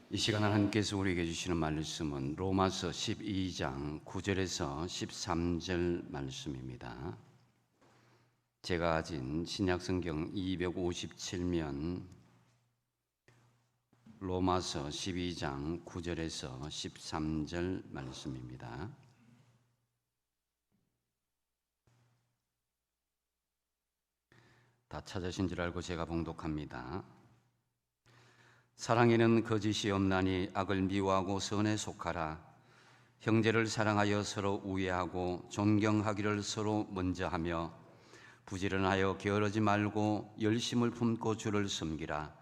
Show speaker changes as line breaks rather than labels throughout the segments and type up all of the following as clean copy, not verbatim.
이 시간 하나님께서 우리에게 주시는 말씀은 로마서 12장 9절에서 13절 말씀입니다. 제가 가진 신약성경 257면 로마서 12장 9절에서 13절 말씀입니다. 다 찾으신 줄 알고 제가 봉독합니다. 사랑에는 거짓이 없나니 악을 미워하고 선에 속하라. 형제를 사랑하여 서로 우애하고 존경하기를 서로 먼저 하며 부지런하여 게으르지 말고 열심을 품고 주를 섬기라.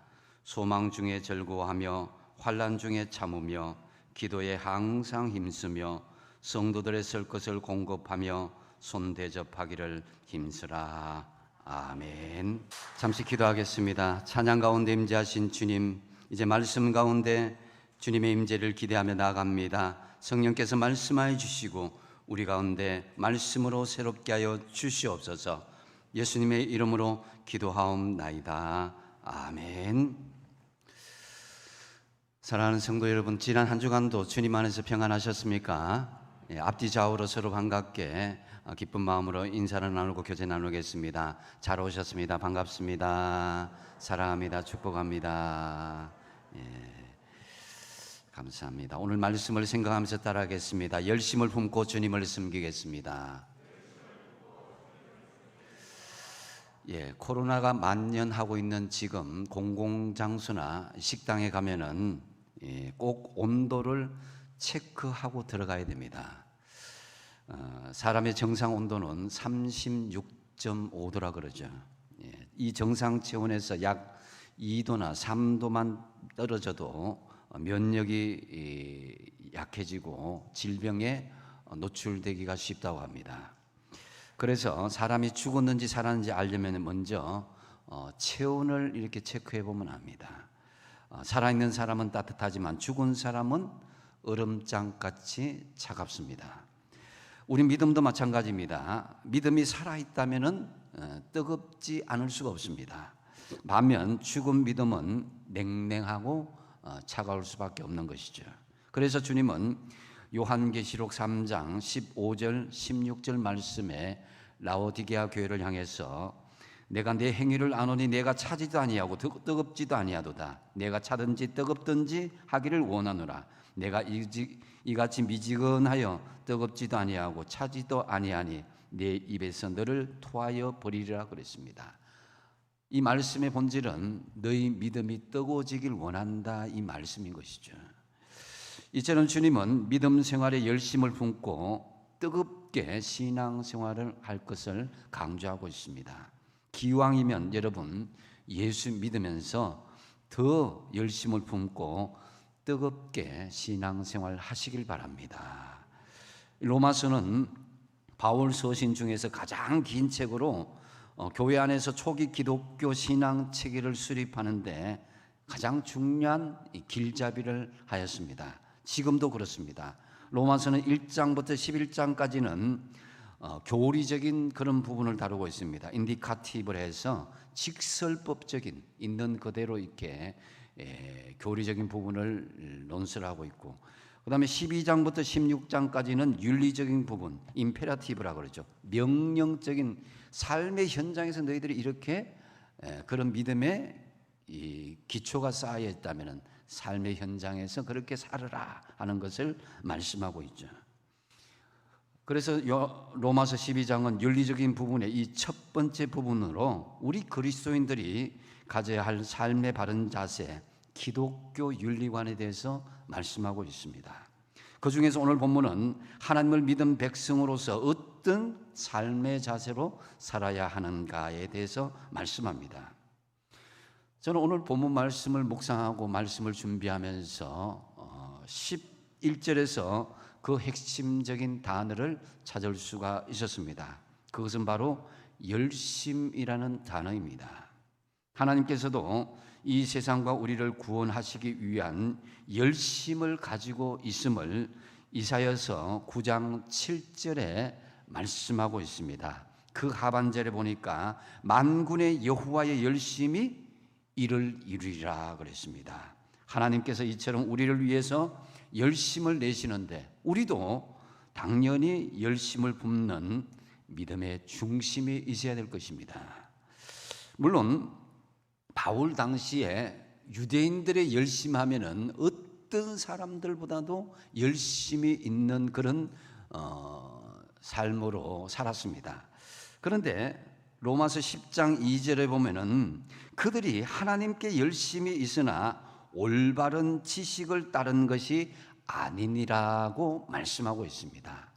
소망 중에 즐거워하며 환난 중에 참으며 기도에 항상 힘쓰며 성도들의 쓸 것을 공급하며 손대접하기를 힘쓰라. 아멘. 잠시 기도하겠습니다. 찬양 가운데 임재하신 주님, 이제 말씀 가운데 주님의 임재를 기대하며 나아갑니다. 성령께서 말씀하여 주시고 우리 가운데 말씀으로 새롭게 하여 주시옵소서. 예수님의 이름으로 기도하옵나이다. 아멘. 사랑하는 성도 여러분, 지난 한 주간도 주님 안에서 평안하셨습니까? 앞뒤 좌우로 서로 반갑게 기쁜 마음으로 인사를 나누고 교제 나누겠습니다. 잘 오셨습니다. 반갑습니다. 사랑합니다. 축복합니다. 감사합니다. 오늘 말씀을 생각하면서 따라하겠습니다. 열심을 품고 주님을 섬기겠습니다. 코로나가 만연하고 있는 지금 공공장소나 식당에 가면은 꼭 온도를 체크하고 들어가야 됩니다. 사람의 정상 온도는 36.5도라 그러죠. 이 정상 체온에서 약 2도나 3도만 떨어져도 면역이 약해지고 질병에 노출되기가 쉽다고 합니다. 그래서 사람이 죽었는지 살았는지 알려면 먼저 체온을 이렇게 체크해 보면 압니다. 살아있는 사람은 따뜻하지만 죽은 사람은 얼음장같이 차갑습니다. 우리 믿음도 마찬가지입니다. 믿음이 살아있다면 뜨겁지 않을 수가 없습니다. 반면 죽은 믿음은 냉랭하고 차가울 수밖에 없는 것이죠. 그래서 주님은 요한계시록 3장 15절 16절 말씀에 라오디게아 교회를 향해서 내가 내 행위를 아노니 내가 차지도 아니하고 뜨겁지도 아니하도다. 내가 차든지 뜨겁든지 하기를 원하노라. 내가 이같이 미지근하여 뜨겁지도 아니하고 차지도 아니하니 내 입에서 너를 토하여 버리리라 그랬습니다. 이 말씀의 본질은 너희 믿음이 뜨거워지길 원한다, 이 말씀인 것이죠. 이처럼 주님은 믿음 생활에 열심을 품고 뜨겁게 신앙생활을 할 것을 강조하고 있습니다. 기왕이면 여러분 예수 믿으면서 더 열심을 품고 뜨겁게 신앙생활 하시길 바랍니다. 로마서는 바울 서신 중에서 가장 긴 책으로 교회 안에서 초기 기독교 신앙 체계를 수립하는데 가장 중요한 길잡이를 하였습니다. 지금도 그렇습니다. 로마서는 1장부터 11장까지는 교리적인 그런 부분을 다루고 있습니다. 인디카티브를 해서 직설법적인 있는 그대로 이렇게 교리적인 부분을 논술하고 있고, 그 다음에 12장부터 16장까지는 윤리적인 부분, 임페라티브라고 그러죠. 명령적인 삶의 현장에서 너희들이 이렇게 그런 믿음의 이 기초가 쌓여 있다면 삶의 현장에서 그렇게 살으라 하는 것을 말씀하고 있죠. 그래서 로마서 12장은 윤리적인 부분의 이 첫 번째 부분으로 우리 그리스도인들이 가져야 할 삶의 바른 자세, 기독교 윤리관에 대해서 말씀하고 있습니다. 그 중에서 오늘 본문은 하나님을 믿은 백성으로서 어떤 삶의 자세로 살아야 하는가에 대해서 말씀합니다. 저는 오늘 본문 말씀을 묵상하고 말씀을 준비하면서 11절에서 그 핵심적인 단어를 찾을 수가 있었습니다. 그것은 바로 열심이라는 단어입니다. 하나님께서도 이 세상과 우리를 구원하시기 위한 열심을 가지고 있음을 이사야서 9장 7절에 말씀하고 있습니다. 그 하반절에 보니까 만군의 여호와의 열심이 이를 이루리라 그랬습니다. 하나님께서 이처럼 우리를 위해서 열심을 내시는데 우리도 당연히 열심을 붓는 믿음의 중심이 있어야 될 것입니다. 물론 바울 당시에 유대인들의 열심하면은 어떤 사람들보다도 열심히 있는 그런 삶으로 살았습니다. 그런데 로마서 10장 2절에 보면은 그들이 하나님께 열심히 있으나 올바른 지식을 따른 것이 아니니라고 말씀하고 있습니다.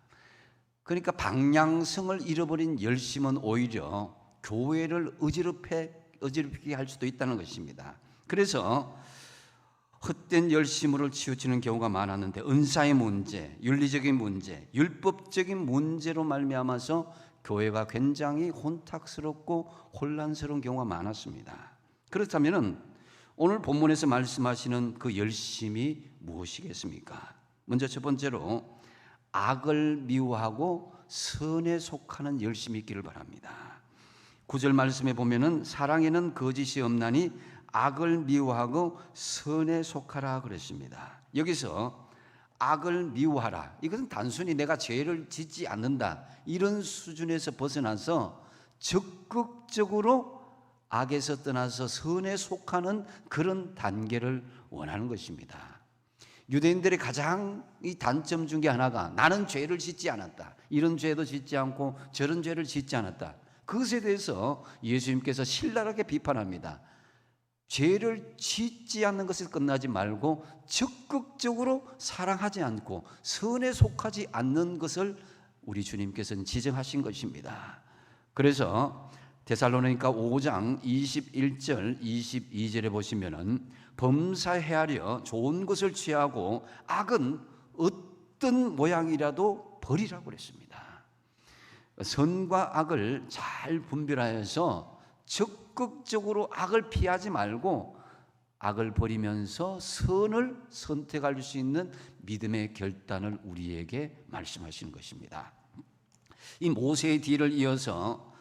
그러니까 방향성을 잃어버린 열심은 오히려 교회를 어지럽히게 할 수도 있다는 것입니다. 그래서 헛된 열심으로 치우치는 경우가 많았는데 은사의 문제, 윤리적인 문제, 율법적인 문제로 말미암아서 교회가 굉장히 혼탁스럽고 혼란스러운 경우가 많았습니다. 그렇다면 오늘 본문에서 말씀하시는 그 열심이 무엇이겠습니까? 먼저 첫 번째로 악을 미워하고 선에 속하는 열심이 있기를 바랍니다. 9절 말씀에 보면은 사랑에는 거짓이 없나니 악을 미워하고 선에 속하라 그랬습니다. 여기서 악을 미워하라, 이것은 단순히 내가 죄를 짓지 않는다 이런 수준에서 벗어나서 적극적으로 악에서 떠나서 선에 속하는 그런 단계를 원하는 것입니다. 유대인들의 가장 이 단점 중에 하나가 나는 죄를 짓지 않았다, 이런 죄도 짓지 않고 저런 죄를 짓지 않았다, 그것에 대해서 예수님께서 신랄하게 비판합니다. 죄를 짓지 않는 것을 끝나지 말고 적극적으로 사랑하지 않고 선에 속하지 않는 것을 우리 주님께서는 지적하신 것입니다. 그래서 데살로니가 5장 21절 22절에 보시면은 범사헤아려 좋은 것을 취하고 악은 어떤 모양이라도 버리라고 그랬습니다. 선과 악을 잘 분별하여서 적극적으로 악을 피하지 말고 악을 버리면서 선을 선택할 수 있는 믿음의 결단을 우리에게 말씀하시는 것입니다. 이 모세의 뒤를 이어서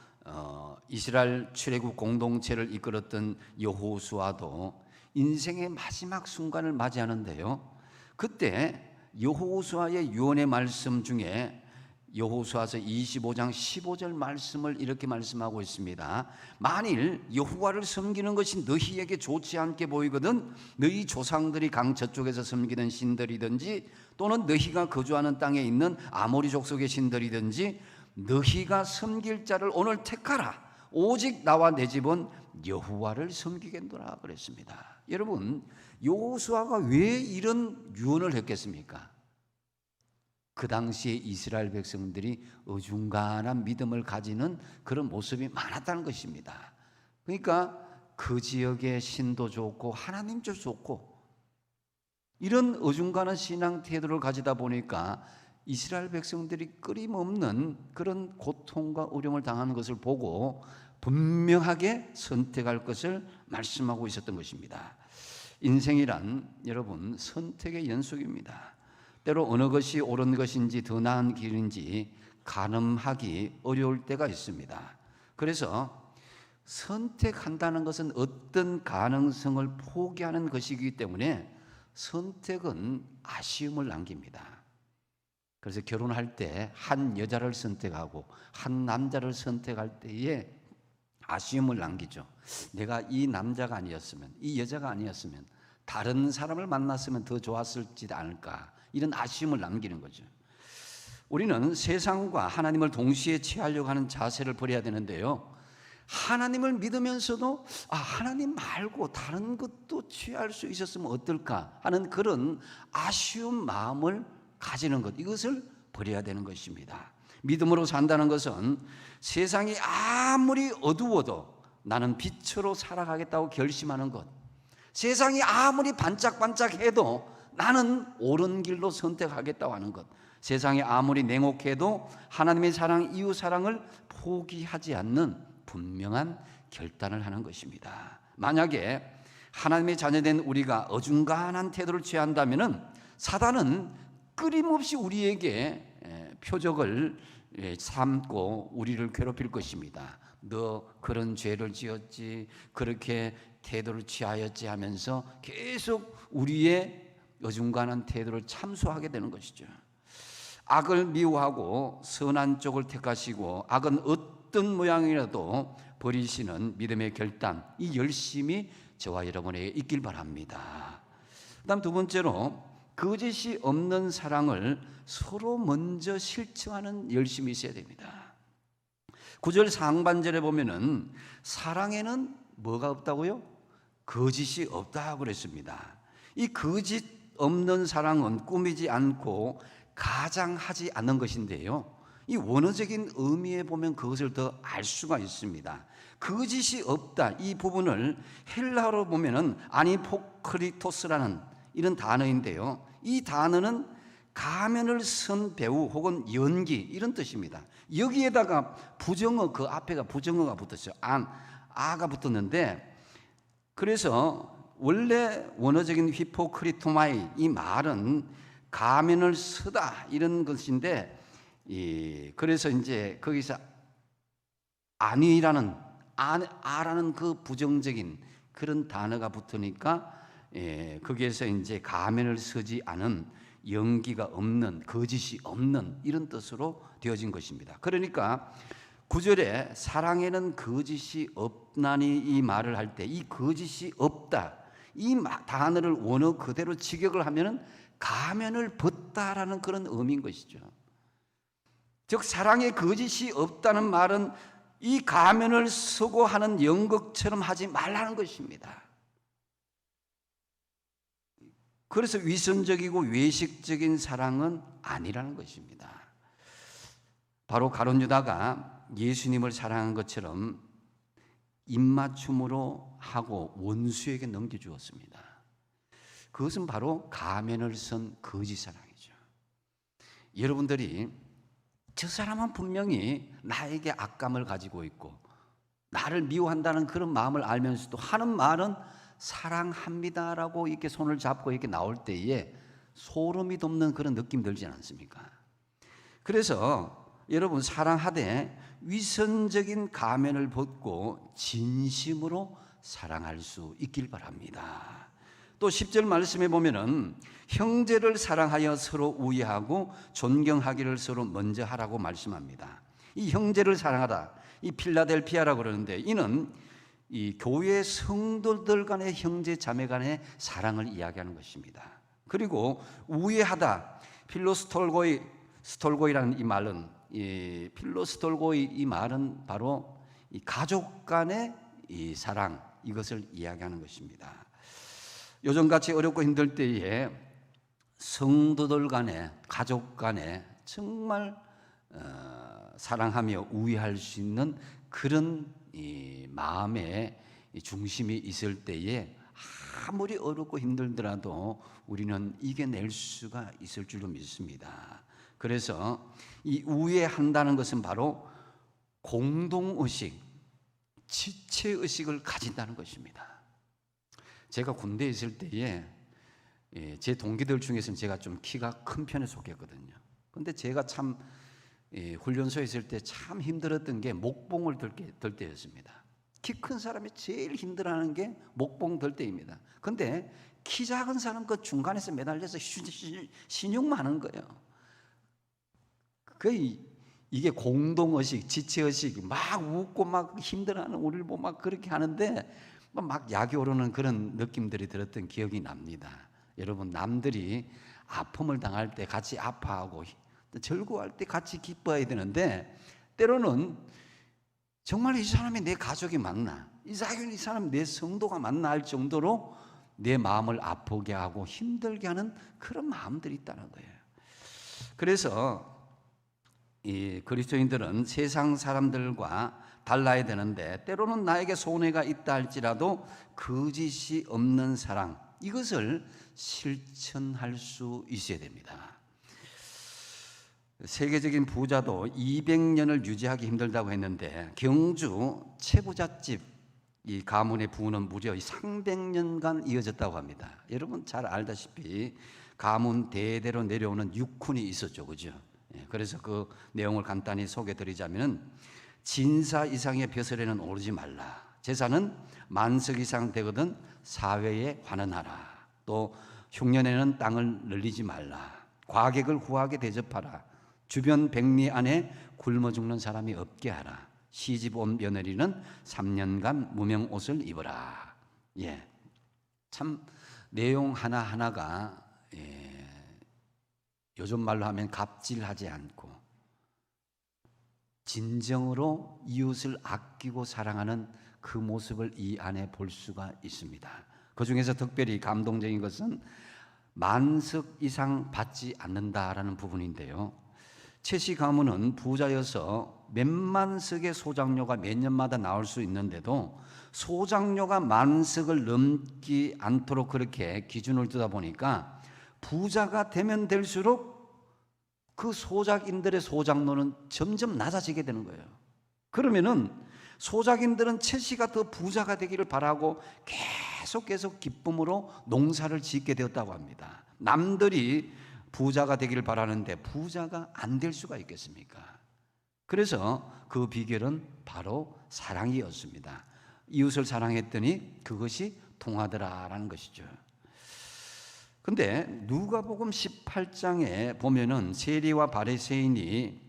이스라엘 출애굽 공동체를 이끌었던 여호수아도 인생의 마지막 순간을 맞이하는데요, 그때 여호수아의 유언의 말씀 중에 여호수아서 25장 15절 말씀을 이렇게 말씀하고 있습니다. 만일 여호와를 섬기는 것이 너희에게 좋지 않게 보이거든 너희 조상들이 강 저쪽에서 섬기는 신들이든지 또는 너희가 거주하는 땅에 있는 아모리 족속의 신들이든지 너희가 섬길 자를 오늘 택하라. 오직 나와 내 집은 여호와를 섬기겠노라 그랬습니다. 여러분, 여호수아가 왜 이런 유언을 했겠습니까? 그 당시에 이스라엘 백성들이 어중간한 믿음을 가지는 그런 모습이 많았다는 것입니다. 그러니까 그 지역의 신도 좋고 하나님도 좋고 이런 어중간한 신앙 태도를 가지다 보니까 이스라엘 백성들이 끊임없는 그런 고통과 어려움을 당하는 것을 보고 분명하게 선택할 것을 말씀하고 있었던 것입니다. 인생이란 여러분 선택의 연속입니다. 때로 어느 것이 옳은 것인지 더 나은 길인지 가늠하기 어려울 때가 있습니다. 그래서 선택한다는 것은 어떤 가능성을 포기하는 것이기 때문에 선택은 아쉬움을 남깁니다. 그래서 결혼할 때 한 여자를 선택하고 한 남자를 선택할 때에 아쉬움을 남기죠. 내가 이 남자가 아니었으면, 이 여자가 아니었으면 다른 사람을 만났으면 더 좋았을지 않을까, 이런 아쉬움을 남기는 거죠. 우리는 세상과 하나님을 동시에 취하려고 하는 자세를 버려야 되는데요, 하나님을 믿으면서도 하나님 말고 다른 것도 취할 수 있었으면 어떨까 하는 그런 아쉬운 마음을 가지는 것, 이것을 버려야 되는 것입니다. 믿음으로 산다는 것은 세상이 아무리 어두워도 나는 빛으로 살아가겠다고 결심하는 것, 세상이 아무리 반짝반짝해도 나는 옳은 길로 선택하겠다고 하는 것, 세상이 아무리 냉혹해도 하나님의 사랑, 이웃 사랑을 포기하지 않는 분명한 결단을 하는 것입니다. 만약에 하나님의 자녀된 우리가 어중간한 태도를 취한다면 사단은 끊임없이 우리에게 표적을 삼고 우리를 괴롭힐 것입니다. 너 그런 죄를 지었지, 그렇게 태도를 취하였지 하면서 계속 우리의 어중간한 태도를 참소하게 되는 것이죠. 악을 미워하고 선한 쪽을 택하시고 악은 어떤 모양이라도 버리시는 믿음의 결단, 이 열심이 저와 여러분에게 있길 바랍니다. 그다음 두 번째로 거짓이 없는 사랑을 서로 먼저 실천하는 열심이 있어야 됩니다. 9절 상반절에 보면은 사랑에는 뭐가 없다고요? 거짓이 없다 그랬습니다. 이 거짓 없는 사랑은 꾸미지 않고 가장하지 않는 것인데요, 이 원어적인 의미에 보면 그것을 더 알 수가 있습니다. 거짓이 없다, 이 부분을 헬라어로 보면은 아니포크리토스라는 이런 단어인데요, 이 단어는 가면을 쓴 배우 혹은 연기 이런 뜻입니다. 여기에다가 부정어, 그 앞에가 부정어가 붙었어요. 아가 붙었는데, 그래서 원래 원어적인 히포크리토마이, 이 말은 가면을 쓰다 이런 것인데, 그래서 이제 거기서 아니라는 아라는 그 부정적인 그런 단어가 붙으니까 거기에서 이제 가면을 쓰지 않은, 연기가 없는, 거짓이 없는 이런 뜻으로 되어진 것입니다. 그러니까 9절에 사랑에는 거짓이 없나니 이 말을 할 때 이 거짓이 없다, 이 단어를 원어 그대로 직역을 하면은 가면을 벗다라는 그런 의미인 것이죠. 즉 사랑에 거짓이 없다는 말은 이 가면을 쓰고 하는 연극처럼 하지 말라는 것입니다. 그래서 위선적이고 외식적인 사랑은 아니라는 것입니다. 바로 가룟 유다가 예수님을 사랑한 것처럼 입맞춤으로 하고 원수에게 넘겨주었습니다. 그것은 바로 가면을 쓴 거짓 사랑이죠. 여러분들이 저 사람은 분명히 나에게 악감을 가지고 있고 나를 미워한다는 그런 마음을 알면서도 하는 말은 사랑합니다라고 이렇게 손을 잡고 이렇게 나올 때에 소름이 돋는 그런 느낌 들지 않습니까? 그래서 여러분, 사랑하되 위선적인 가면을 벗고 진심으로 사랑할 수 있길 바랍니다. 또 10절 말씀에 보면은 형제를 사랑하여 서로 우애하고 존경하기를 서로 먼저 하라고 말씀합니다. 이 형제를 사랑하다, 이 필라델피아라고 그러는데, 이는 이 교회 성도들 간의 형제 자매 간의 사랑을 이야기하는 것입니다. 그리고 우애하다, 스톨고이라는 이 말은, 필로스톨고이 이 말은 바로 이 가족 간의 이 사랑, 이것을 이야기하는 것입니다. 요즘같이 어렵고 힘들 때에 성도들 간에, 가족 간에 정말 사랑하며 우애할 수 있는 그런 이 마음의 중심이 있을 때에 아무리 어렵고 힘들더라도 우리는 이겨낼 수가 있을 줄로 믿습니다. 그래서 이 우애한다는 것은 바로 공동의식, 지체의식을 가진다는 것입니다. 제가 군대에 있을 때에 제 동기들 중에서는 제가 좀 키가 큰 편에 속했거든요. 그런데 제가 참 훈련소에 있을 때 참 힘들었던 게 목봉을 들 때였습니다. 키 큰 사람이 제일 힘들어하는 게 목봉 들 때입니다. 그런데 키 작은 사람 그 중간에서 매달려서 신용만 하는 거예요. 이게 공동의식, 지체의식, 막 웃고 막 힘들어하는 우리를 보고 막 그렇게 하는데 막 약이 오르는 그런 느낌들이 들었던 기억이 납니다. 여러분, 남들이 아픔을 당할 때 같이 아파하고 즐거워할 때 같이 기뻐해야 되는데, 때로는 정말 이 사람이 내 가족이 맞나, 이 사람이 내 성도가 맞나 할 정도로 내 마음을 아프게 하고 힘들게 하는 그런 마음들이 있다는 거예요. 그래서 이 그리스도인들은 세상 사람들과 달라야 되는데, 때로는 나에게 손해가 있다 할지라도 거짓이 없는 사랑, 이것을 실천할 수 있어야 됩니다. 세계적인 부자도 200년을 유지하기 힘들다고 했는데, 경주 최부잣집 이 가문의 부는 무려 300년간 이어졌다고 합니다. 여러분 잘 알다시피 가문 대대로 내려오는 육훈이 있었죠, 그죠? 그래서 그 내용을 간단히 소개드리자면, 진사 이상의 벼슬에는 오르지 말라, 제사는 만석 이상 되거든 사회에 환원하라. 또 흉년에는 땅을 늘리지 말라. 과객을 후하게 대접하라. 주변 백리 안에 굶어 죽는 사람이 없게 하라. 시집 온 며느리는 3년간 무명 옷을 입어라. 예, 참 내용 하나하나가 요즘 말로 하면 갑질하지 않고 진정으로 이웃을 아끼고 사랑하는 그 모습을 이 안에 볼 수가 있습니다. 그 중에서 특별히 감동적인 것은 만석 이상 받지 않는다라는 부분인데요. 채씨 가문은 부자여서 몇만 석의 소장료가 몇 년마다 나올 수 있는데도 소장료가 만석을 넘지 않도록 그렇게 기준을 두다 보니까 부자가 되면 될수록 그 소작인들의 소장료는 점점 낮아지게 되는 거예요. 그러면은 소작인들은 채씨가 더 부자가 되기를 바라고 계속 기쁨으로 농사를 짓게 되었다고 합니다. 남들이 부자가 되기를 바라는데 부자가 안 될 수가 있겠습니까? 그래서 그 비결은 바로 사랑이었습니다. 이웃을 사랑했더니 그것이 통하더라라는 것이죠. 근데 누가복음 18장에 보면은 세리와 바리새인이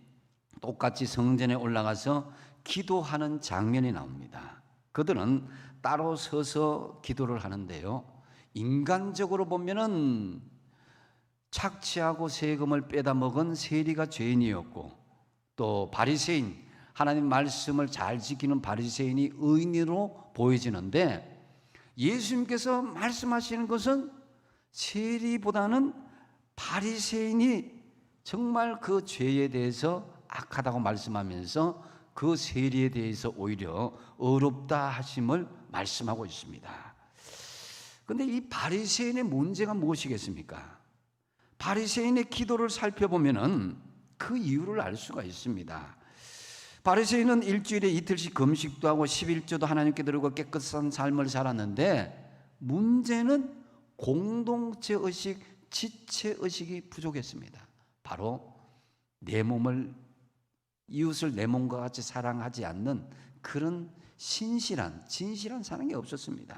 똑같이 성전에 올라가서 기도하는 장면이 나옵니다. 그들은 따로 서서 기도를 하는데요. 인간적으로 보면은 착취하고 세금을 빼다 먹은 세리가 죄인이었고, 또 바리새인, 하나님 말씀을 잘 지키는 바리새인이 의인으로 보여지는데, 예수님께서 말씀하시는 것은 세리보다는 바리새인이 정말 그 죄에 대해서 악하다고 말씀하면서 그 세리에 대해서 오히려 어렵다 하심을 말씀하고 있습니다. 그런데 이 바리새인의 문제가 무엇이겠습니까? 바리새인의 기도를 살펴보면은 그 이유를 알 수가 있습니다. 바리새인은 일주일에 이틀씩 금식도 하고 11조도 하나님께 드리고 깨끗한 삶을 살았는데, 문제는 공동체 의식, 지체 의식이 부족했습니다. 바로 내 몸을, 이웃을 내 몸과 같이 사랑하지 않는 그런 진실한 사랑이 없었습니다.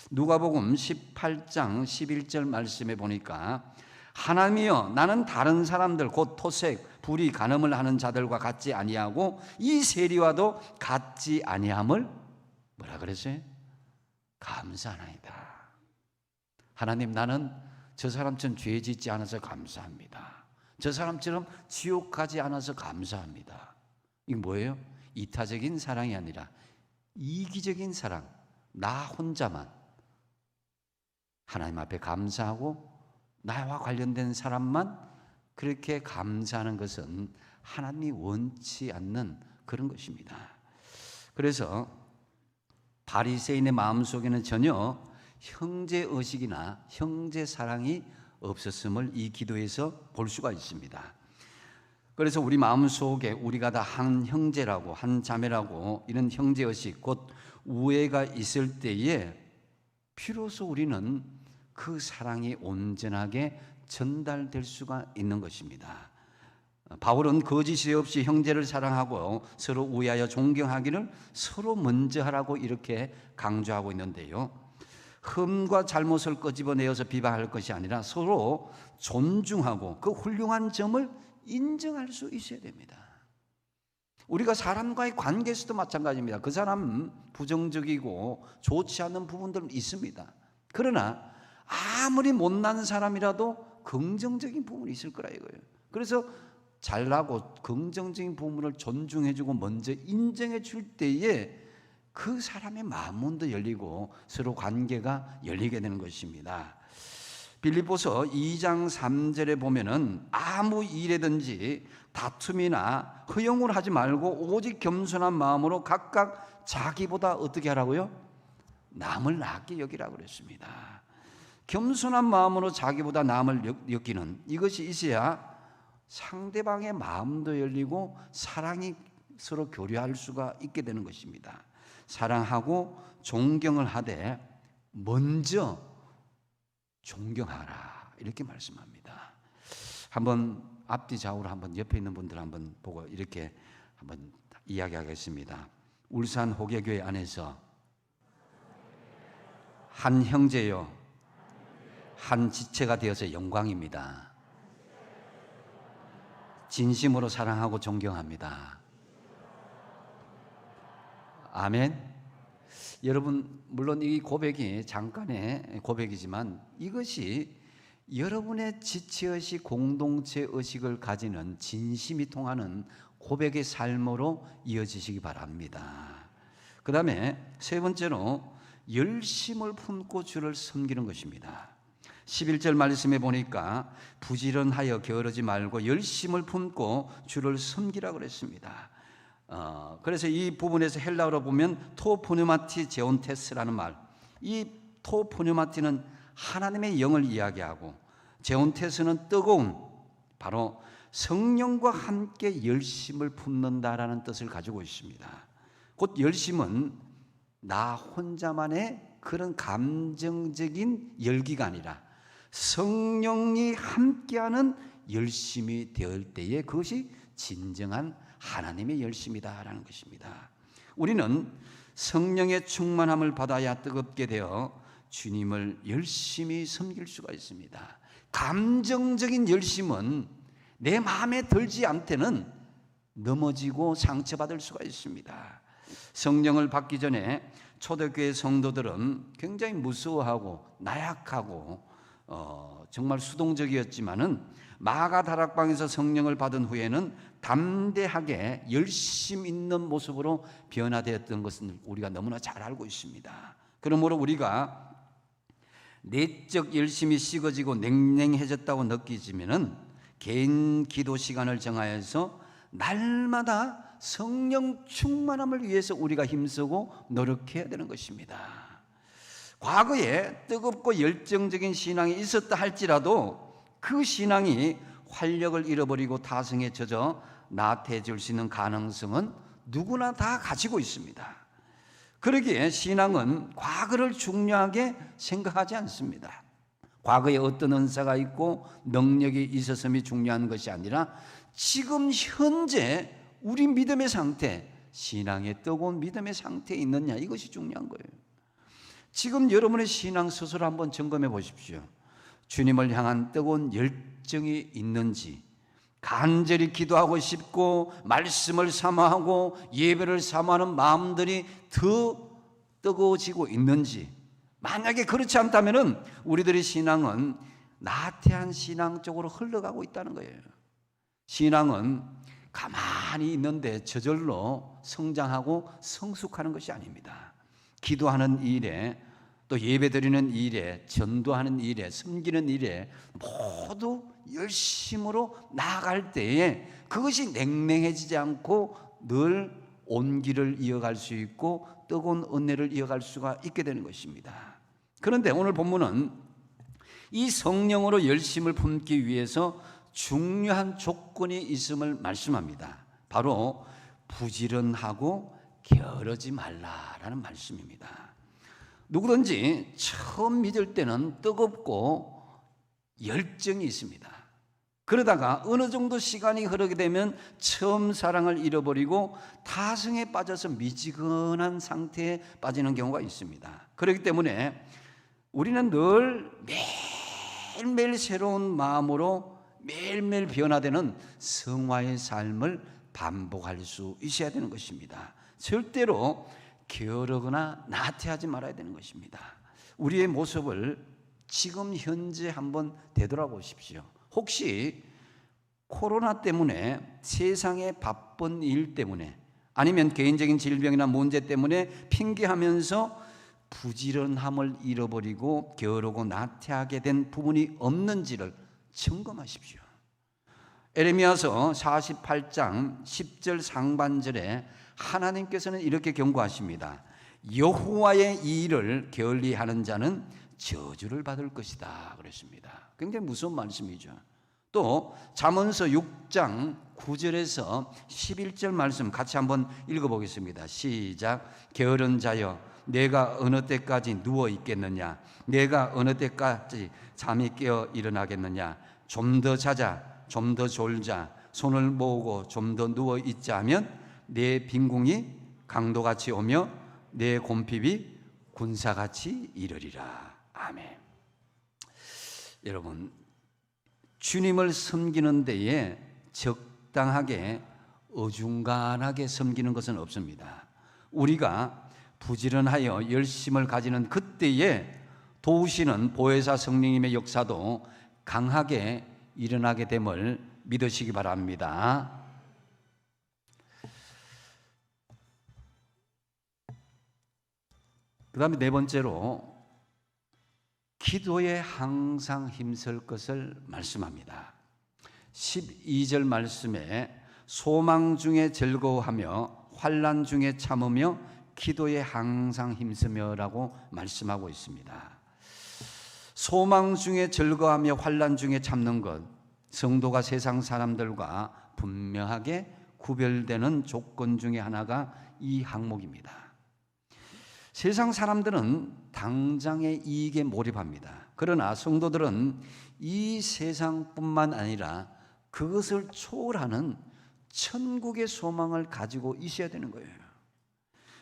누가복음 18장 11절 말씀에 보니까 하나님이여, 나는 다른 사람들 곧 토색, 불의, 간음을 하는 자들과 같지 아니하고 이 세리와도 같지 아니함을 뭐라 그랬어요? 감사하나이다. 하나님, 나는 저 사람처럼 죄 짓지 않아서 감사합니다. 저 사람처럼 지옥 가지 않아서 감사합니다. 이게 뭐예요? 이타적인 사랑이 아니라 이기적인 사랑, 나 혼자만 하나님 앞에 감사하고 나와 관련된 사람만 그렇게 감사하는 것은 하나님이 원치 않는 그런 것입니다. 그래서 바리새인의 마음속에는 전혀 형제의식이나 형제사랑이 없었음을 이 기도에서 볼 수가 있습니다. 그래서 우리 마음속에 우리가 다 한 형제라고, 한 자매라고, 이런 형제의식, 곧 우애가 있을 때에 비로소 우리는 그 사랑이 온전하게 전달될 수가 있는 것입니다. 바울은 거짓이 없이 형제를 사랑하고 서로 우애하여 존경하기를 서로 먼저 하라고 이렇게 강조하고 있는데요. 흠과 잘못을 끄집어내어서 비방할 것이 아니라 서로 존중하고 그 훌륭한 점을 인정할 수 있어야 됩니다. 우리가 사람과의 관계에서도 마찬가지입니다. 그 사람 부정적이고 좋지 않은 부분들은 있습니다. 그러나 아무리 못난 사람이라도 긍정적인 부분이 있을 거라 이거예요. 그래서 잘나고 긍정적인 부분을 존중해주고 먼저 인정해 줄 때에 그 사람의 마음문도 열리고 서로 관계가 열리게 되는 것입니다. 빌립보서 2장 3절에 보면은 아무 일에든지 다툼이나 허용을 하지 말고 오직 겸손한 마음으로 각각 자기보다 어떻게 하라고요? 남을 낫게 여기라고 그랬습니다. 겸손한 마음으로 자기보다 남을 여기는 이것이 있어야 상대방의 마음도 열리고 사랑이 서로 교류할 수가 있게 되는 것입니다. 사랑하고 존경을 하되 먼저 존경하라 이렇게 말씀합니다. 한번 앞뒤 좌우로 한번 옆에 있는 분들 한번 보고 이렇게 한번 이야기하겠습니다. 울산 호계교회 안에서 한 형제요, 한 지체가 되어서 영광입니다. 진심으로 사랑하고 존경합니다. 아멘. 여러분, 물론 이 고백이 잠깐의 고백이지만 이것이 여러분의 지체의식, 공동체의식을 가지는 진심이 통하는 고백의 삶으로 이어지시기 바랍니다. 그 다음에 세 번째로 열심을 품고 주를 섬기는 것입니다. 11절 말씀에 보니까 부지런하여 게으르지 말고 열심을 품고 주를 섬기라고 그랬습니다. 그래서 이 부분에서 헬라어로 보면 토푸뉴마티 제온테스라는 말, 이 토푸뉴마티는 하나님의 영을 이야기하고 제온테스는 뜨거운, 바로 성령과 함께 열심을 품는다라는 뜻을 가지고 있습니다. 곧 열심은 나 혼자만의 그런 감정적인 열기가 아니라 성령이 함께하는 열심이 될 때에 그것이 진정한 하나님의 열심이다라는 것입니다. 우리는 성령의 충만함을 받아야 뜨겁게 되어 주님을 열심히 섬길 수가 있습니다. 감정적인 열심은 내 마음에 들지 않때는 넘어지고 상처받을 수가 있습니다. 성령을 받기 전에 초대교회 성도들은 굉장히 무서워하고 나약하고 정말 수동적이었지만은 마가 다락방에서 성령을 받은 후에는 담대하게 열심 있는 모습으로 변화되었던 것은 우리가 너무나 잘 알고 있습니다. 그러므로 우리가 내적 열심이 식어지고 냉랭해졌다고 느끼지면은 개인 기도 시간을 정하여서 날마다 성령 충만함을 위해서 우리가 힘쓰고 노력해야 되는 것입니다. 과거에 뜨겁고 열정적인 신앙이 있었다 할지라도 그 신앙이 활력을 잃어버리고 타성에 젖어 나태해질 수 있는 가능성은 누구나 다 가지고 있습니다. 그러기에 신앙은 과거를 중요하게 생각하지 않습니다. 과거에 어떤 은사가 있고 능력이 있었음이 중요한 것이 아니라 지금 현재 우리 믿음의 상태, 신앙의 뜨거운 믿음의 상태에 있느냐, 이것이 중요한 거예요. 지금 여러분의 신앙 스스로 한번 점검해 보십시오. 주님을 향한 뜨거운 열정이 있는지, 간절히 기도하고 싶고 말씀을 사모하고 예배를 사모하는 마음들이 더 뜨거워지고 있는지, 만약에 그렇지 않다면 우리들의 신앙은 나태한 신앙 쪽으로 흘러가고 있다는 거예요. 신앙은 가만히 있는데 저절로 성장하고 성숙하는 것이 아닙니다. 기도하는 일에, 또 예배드리는 일에, 전도하는 일에, 섬기는 일에 모두 열심으로 나아갈 때에 그것이 냉랭해지지 않고 늘 온기를 이어갈 수 있고 뜨거운 은혜를 이어갈 수가 있게 되는 것입니다. 그런데 오늘 본문은 이 성령으로 열심을 품기 위해서 중요한 조건이 있음을 말씀합니다. 바로 부지런하고 게으르지 말라라는 말씀입니다. 누구든지 처음 믿을 때는 뜨겁고 열정이 있습니다. 그러다가 어느 정도 시간이 흐르게 되면 처음 사랑을 잃어버리고 타성에 빠져서 미지근한 상태에 빠지는 경우가 있습니다. 그렇기 때문에 우리는 늘 매일매일 새로운 마음으로 매일매일 변화되는 성화의 삶을 반복할 수 있어야 되는 것입니다. 절대로 게으르거나 나태하지 말아야 되는 것입니다. 우리의 모습을 지금 현재 한번 되돌아보십시오. 혹시 코로나 때문에 세상의 바쁜 일 때문에 아니면 개인적인 질병이나 문제 때문에 핑계하면서 부지런함을 잃어버리고 게으르고 나태하게 된 부분이 없는지를 점검하십시오. 에레미야서 48장 10절 상반절에 하나님께서는 이렇게 경고하십니다. 여호와의 일을 게을리 하는 자는 저주를 받을 것이다 그랬습니다. 굉장히 무서운 말씀이죠. 또 잠언서 6장 9절에서 11절 말씀 같이 한번 읽어보겠습니다. 시작. 게으른 자여 내가 어느 때까지 누워 있겠느냐, 내가 어느 때까지 잠이 깨어 일어나겠느냐. 좀 더 자자, 좀 더 졸자, 손을 모으고 좀 더 누워 있자 하면 내 빈궁이 강도같이 오며 내 곰핍이 군사같이 이르리라. 아멘. 여러분, 주님을 섬기는 데에 적당하게 어중간하게 섬기는 것은 없습니다. 우리가 부지런하여 열심을 가지는 그때에 도우시는 보혜사 성령님의 역사도 강하게 일어나게 됨을 믿으시기 바랍니다. 그 다음에 네 번째로 기도에 항상 힘쓸 것을 말씀합니다. 12절 말씀에 소망 중에 즐거워하며 환난 중에 참으며 기도에 항상 힘쓰며라고 말씀하고 있습니다. 소망 중에 즐거워하며 환난 중에 참는 것, 성도가 세상 사람들과 분명하게 구별되는 조건 중에 하나가 이 항목입니다. 세상 사람들은 당장의 이익에 몰입합니다. 그러나 성도들은 이 세상뿐만 아니라 그것을 초월하는 천국의 소망을 가지고 있어야 되는 거예요.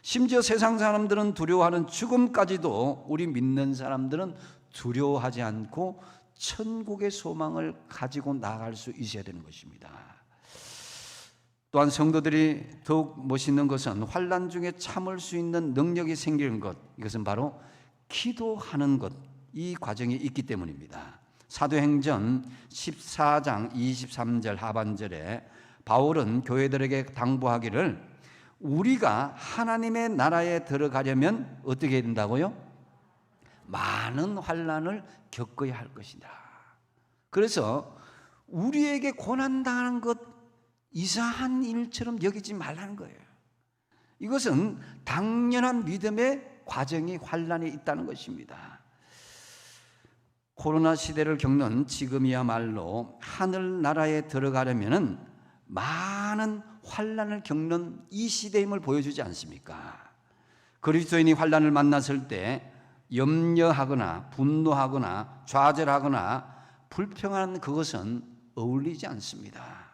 심지어 세상 사람들은 두려워하는 죽음까지도 우리 믿는 사람들은 두려워하지 않고 천국의 소망을 가지고 나아갈 수 있어야 되는 것입니다. 또한 성도들이 더욱 멋있는 것은 환난 중에 참을 수 있는 능력이 생기는 것, 이것은 바로 기도하는 것, 이 과정이 있기 때문입니다. 사도행전 14장 23절 하반절에 바울은 교회들에게 당부하기를 우리가 하나님의 나라에 들어가려면 어떻게 해야 된다고요? 많은 환난을 겪어야 할 것이다. 그래서 우리에게 고난당하는 것 이상한 일처럼 여기지 말라는 거예요. 이것은 당연한 믿음의 과정이 환난이 있다는 것입니다. 코로나 시대를 겪는 지금이야말로 하늘나라에 들어가려면 많은 환난을 겪는 이 시대임을 보여주지 않습니까? 그리스도인이 환난을 만났을 때 염려하거나 분노하거나 좌절하거나 불평하는 그것은 어울리지 않습니다.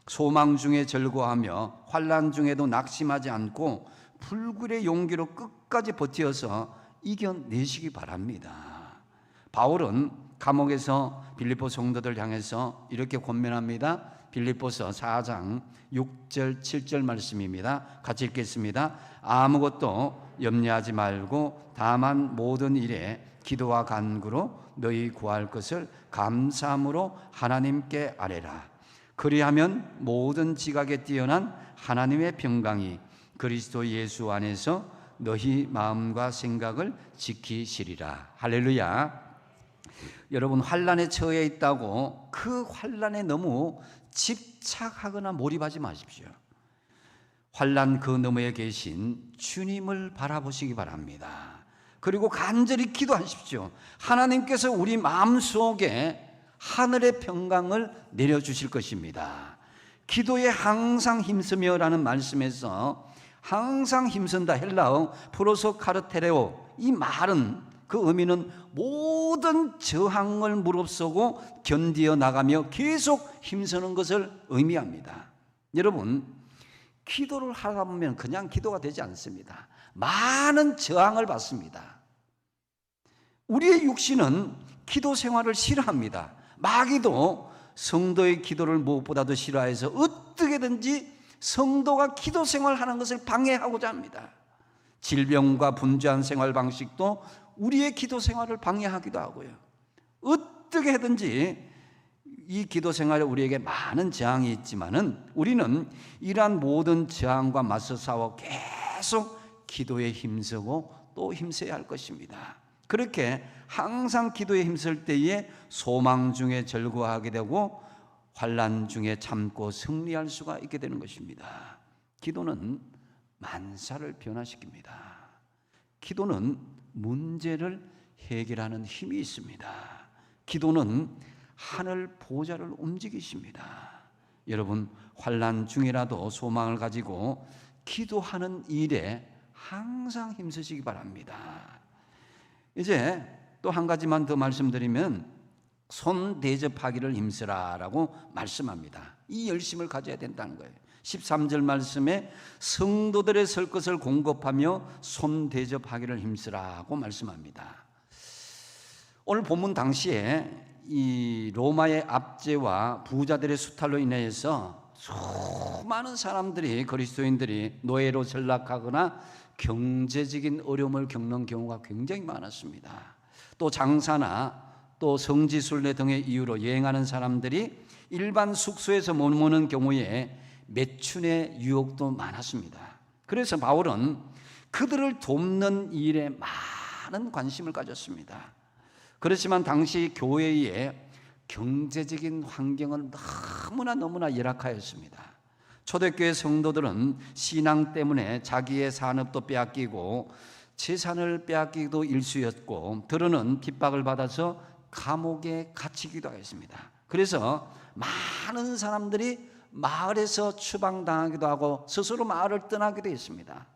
소망 중에 즐거워하며 환난 중에도 낙심하지 않고 불굴의 용기로 끝까지 버텨서 이겨내시기 바랍니다. 바울은 감옥에서 빌립보 성도들 향해서 이렇게 권면합니다. 빌립보서 4장 6절 7절 말씀입니다. 같이 읽겠습니다. 아무것도 염려하지 말고 다만 모든 일에 기도와 간구로 너희 구할 것을 감사함으로 하나님께 아뢰라. 그리하면 모든 지각에 뛰어난 하나님의 평강이 그리스도 예수 안에서 너희 마음과 생각을 지키시리라. 할렐루야. 여러분, 환난에 처해 있다고 그 환난에 너무 집착하거나 몰입하지 마십시오. 환난 그 너머에 계신 주님을 바라보시기 바랍니다. 그리고 간절히 기도하십시오. 하나님께서 우리 마음속에 하늘의 평강을 내려주실 것입니다. 기도에 항상 힘쓰며라는 말씀에서 항상 힘쓴다, 헬라어 프로소카르테레오, 이 말은 그 의미는 모든 저항을 무릅쓰고 견디어 나가며 계속 힘쓰는 것을 의미합니다. 여러분, 기도를 하다 보면 그냥 기도가 되지 않습니다. 많은 저항을 받습니다. 우리의 육신은 기도 생활을 싫어합니다. 마귀도 성도의 기도를 무엇보다도 싫어해서 어떻게든지 성도가 기도 생활하는 것을 방해하고자 합니다. 질병과 분주한 생활 방식도 우리의 기도 생활을 방해하기도 하고요. 어떻게 하든지 이 기도 생활에 우리에게 많은 저항이 있지만은 우리는 이러한 모든 저항과 맞서 싸워 계속 기도에 힘쓰고 또 힘써야 할 것입니다. 그렇게 항상 기도에 힘쓸 때에 소망 중에 즐거워하게 되고 환난 중에 참고 승리할 수가 있게 되는 것입니다. 기도는 만사를 변화시킵니다. 기도는 문제를 해결하는 힘이 있습니다. 기도는 하늘 보좌를 움직이십니다. 여러분, 환난 중이라도 소망을 가지고 기도하는 일에 항상 힘쓰시기 바랍니다. 이제 또 한 가지만 더 말씀드리면 손 대접하기를 힘쓰라라고 말씀합니다. 이 열심을 가져야 된다는 거예요. 13절 말씀에 성도들의 설 것을 공급하며 손 대접하기를 힘쓰라고 말씀합니다. 오늘 본문 당시에 이 로마의 압제와 부자들의 수탈로 인해서 수많은 사람들이, 그리스도인들이 노예로 전락하거나 경제적인 어려움을 겪는 경우가 굉장히 많았습니다. 또 장사나 또 성지순례 등의 이유로 여행하는 사람들이 일반 숙소에서 머무는 경우에 매춘의 유혹도 많았습니다. 그래서 바울은 그들을 돕는 일에 많은 관심을 가졌습니다. 그렇지만 당시 교회의 경제적인 환경은 너무나 열악하였습니다. 초대교회 성도들은 신앙 때문에 자기의 산업도 빼앗기고 재산을 빼앗기기도 일쑤였고, 들어는 핍박을 받아서 감옥에 갇히기도 했습니다. 그래서 많은 사람들이 마을에서 추방당하기도 하고 스스로 마을을 떠나기도 했습니다.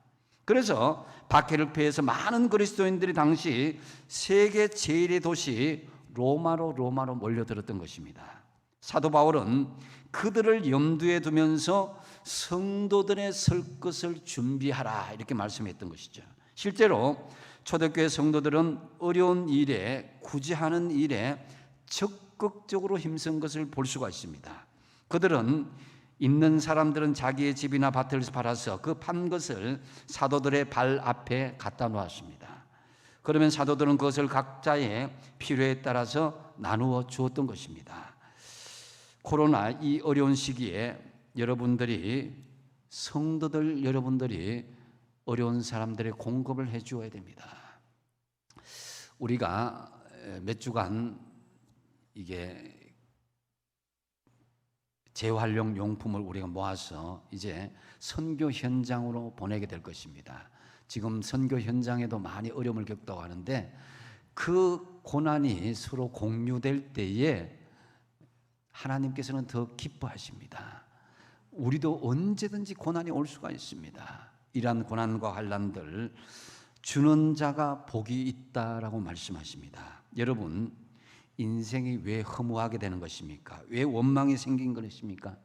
그래서 박해를 피해서 많은 그리스도인들이 당시 세계 제1의 도시 로마로 몰려들었던 것입니다. 사도 바울은 그들을 염두에 두면서 성도들의 설 것을 준비하라 이렇게 말씀했던 것이죠. 실제로 초대교회 성도들은 어려운 일에, 구제하는 일에 적극적으로 힘쓴 것을 볼 수가 있습니다. 그들은 있는 사람들은 자기의 집이나 밭을 팔아서 그 판 것을 사도들의 발 앞에 갖다 놓았습니다. 그러면 사도들은 그것을 각자의 필요에 따라서 나누어 주었던 것입니다. 코로나 이 어려운 시기에 성도들 여러분들이 어려운 사람들의 공급을 해 주어야 됩니다. 우리가 몇 주간 이게 재활용 용품을 우리가 모아서 이제 선교 현장으로 보내게 될 것입니다. 지금 선교 현장에도 많이 어려움을 겪다고 하는데 그 고난이 서로 공유될 때에 하나님께서는 더 기뻐하십니다. 우리도 언제든지 고난이 올 수가 있습니다. 이러한 고난과 환난들 주는 자가 복이 있다라고 말씀하십니다. 여러분, 인생이 왜 허무하게 되는 것입니까? 왜 원망이 생긴 것입니까?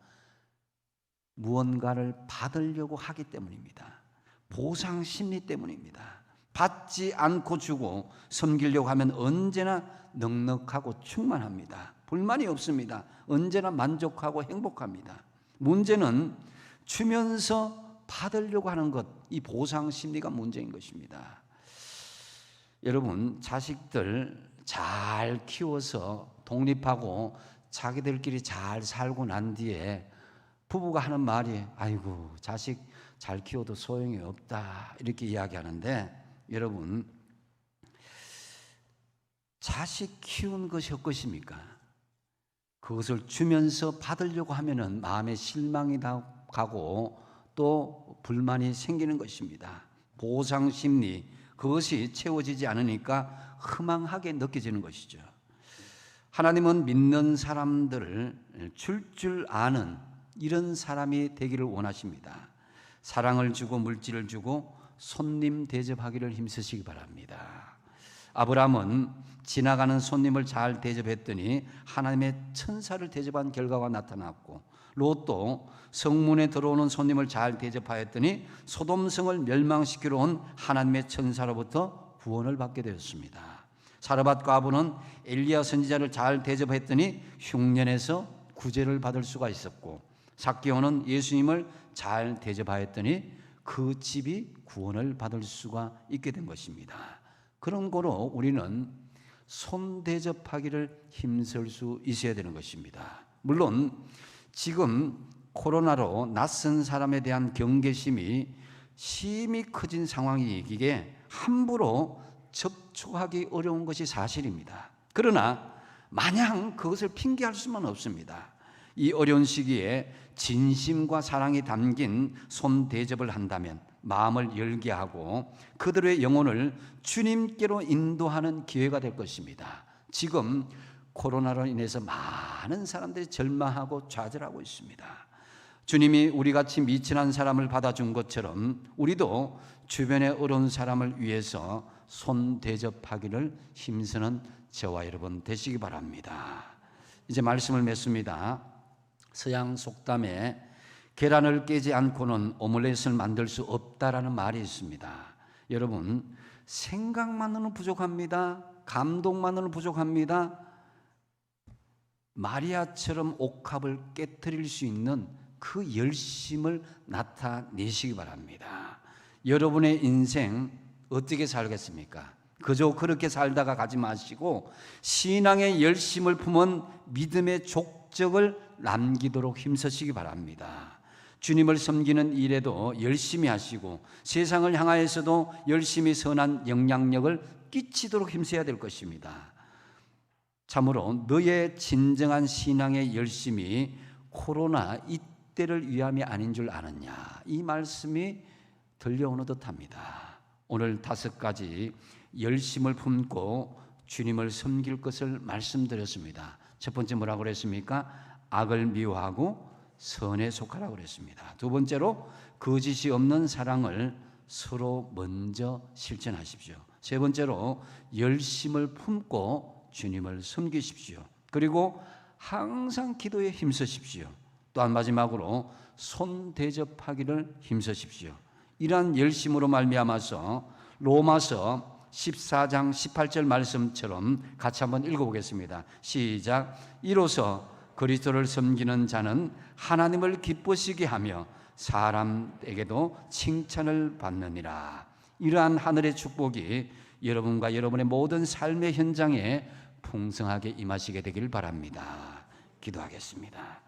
무언가를 받으려고 하기 때문입니다. 보상 심리 때문입니다. 받지 않고 주고 섬기려고 하면 언제나 넉넉하고 충만합니다. 불만이 없습니다. 언제나 만족하고 행복합니다. 문제는 주면서 받으려고 하는 것, 이 보상 심리가 문제인 것입니다. 여러분, 자식들 잘 키워서 독립하고 자기들끼리 잘 살고 난 뒤에 부부가 하는 말이 아이고 자식 잘 키워도 소용이 없다 이렇게 이야기하는데, 여러분, 자식 키운 것이 헛것입니까? 그것을 주면서 받으려고 하면은 마음에 실망이 가고 또 불만이 생기는 것입니다. 보상 심리, 그것이 채워지지 않으니까 허망하게 느껴지는 것이죠. 하나님은 믿는 사람들을 줄 아는 이런 사람이 되기를 원하십니다. 사랑을 주고 물질을 주고 손님 대접하기를 힘쓰시기 바랍니다. 아브라함은 지나가는 손님을 잘 대접했더니 하나님의 천사를 대접한 결과가 나타났고, 롯도 성문에 들어오는 손님을 잘 대접하였더니 소돔성을 멸망시키러 온 하나님의 천사로부터 구원을 받게 되었습니다. 사르밧과 아브는 엘리야 선지자를 잘 대접했더니 흉년에서 구제를 받을 수가 있었고, 삭개오는 예수님을 잘 대접하였더니 그 집이 구원을 받을 수가 있게 된 것입니다. 그런 거로 우리는 손 대접하기를 힘쓸 수 있어야 되는 것입니다. 물론 지금 코로나로 낯선 사람에 대한 경계심이 심히 커진 상황이기에 함부로 접촉하기 어려운 것이 사실입니다. 그러나 마냥 그것을 핑계할 수는 없습니다. 이 어려운 시기에 진심과 사랑이 담긴 손 대접을 한다면 마음을 열게 하고 그들의 영혼을 주님께로 인도하는 기회가 될 것입니다. 지금 코로나로 인해서 많은 사람들이 절망하고 좌절하고 있습니다. 주님이 우리같이 미천한 사람을 받아준 것처럼 우리도 주변의 어려운 사람을 위해서 손 대접하기를 힘쓰는 저와 여러분 되시기 바랍니다. 이제 말씀을 맺습니다. 서양 속담에 계란을 깨지 않고는 오믈렛을 만들 수 없다라는 말이 있습니다. 여러분, 생각만으로는 부족합니다. 감동만으로는 부족합니다. 마리아처럼 옥합을 깨트릴 수 있는 그 열심을 나타내시기 바랍니다. 여러분의 인생 어떻게 살겠습니까? 그저 그렇게 살다가 가지 마시고 신앙의 열심을 품은 믿음의 족적을 남기도록 힘쓰시기 바랍니다. 주님을 섬기는 일에도 열심히 하시고 세상을 향하여서도 열심히 선한 영향력을 끼치도록 힘써야 될 것입니다. 참으로 너의 진정한 신앙의 열심이 코로나 이때를 위함이 아닌 줄 아느냐, 이 말씀이 들려오는 듯합니다. 오늘 5가지 열심을 품고 주님을 섬길 것을 말씀드렸습니다. 첫 번째 뭐라고 그랬습니까? 악을 미워하고 선에 속하라고 그랬습니다. 두 번째로 거짓이 없는 사랑을 서로 먼저 실천하십시오. 세 번째로 열심을 품고 주님을 섬기십시오. 그리고 항상 기도에 힘쓰십시오. 또한 마지막으로 손 대접하기를 힘쓰십시오. 이러한 열심으로 말미암아서 로마서 14장 18절 말씀처럼 같이 한번 읽어보겠습니다. 시작. 이로써 그리스도를 섬기는 자는 하나님을 기쁘시게 하며 사람에게도 칭찬을 받느니라. 이러한 하늘의 축복이 여러분과 여러분의 모든 삶의 현장에 풍성하게 임하시게 되길 바랍니다. 기도하겠습니다.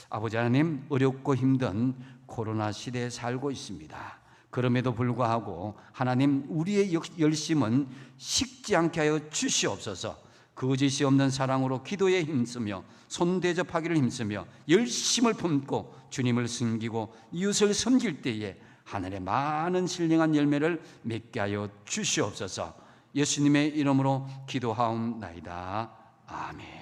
아버지 하나님, 어렵고 힘든 코로나 시대에 살고 있습니다. 그럼에도 불구하고 하나님, 우리의 열심은 식지 않게 하여 주시옵소서. 거짓이 없는 사랑으로 기도에 힘쓰며 손 대접하기를 힘쓰며 열심을 품고 주님을 섬기고 이웃을 섬길 때에 하늘의 많은 신령한 열매를 맺게 하여 주시옵소서. 예수님의 이름으로 기도하옵나이다. 아멘.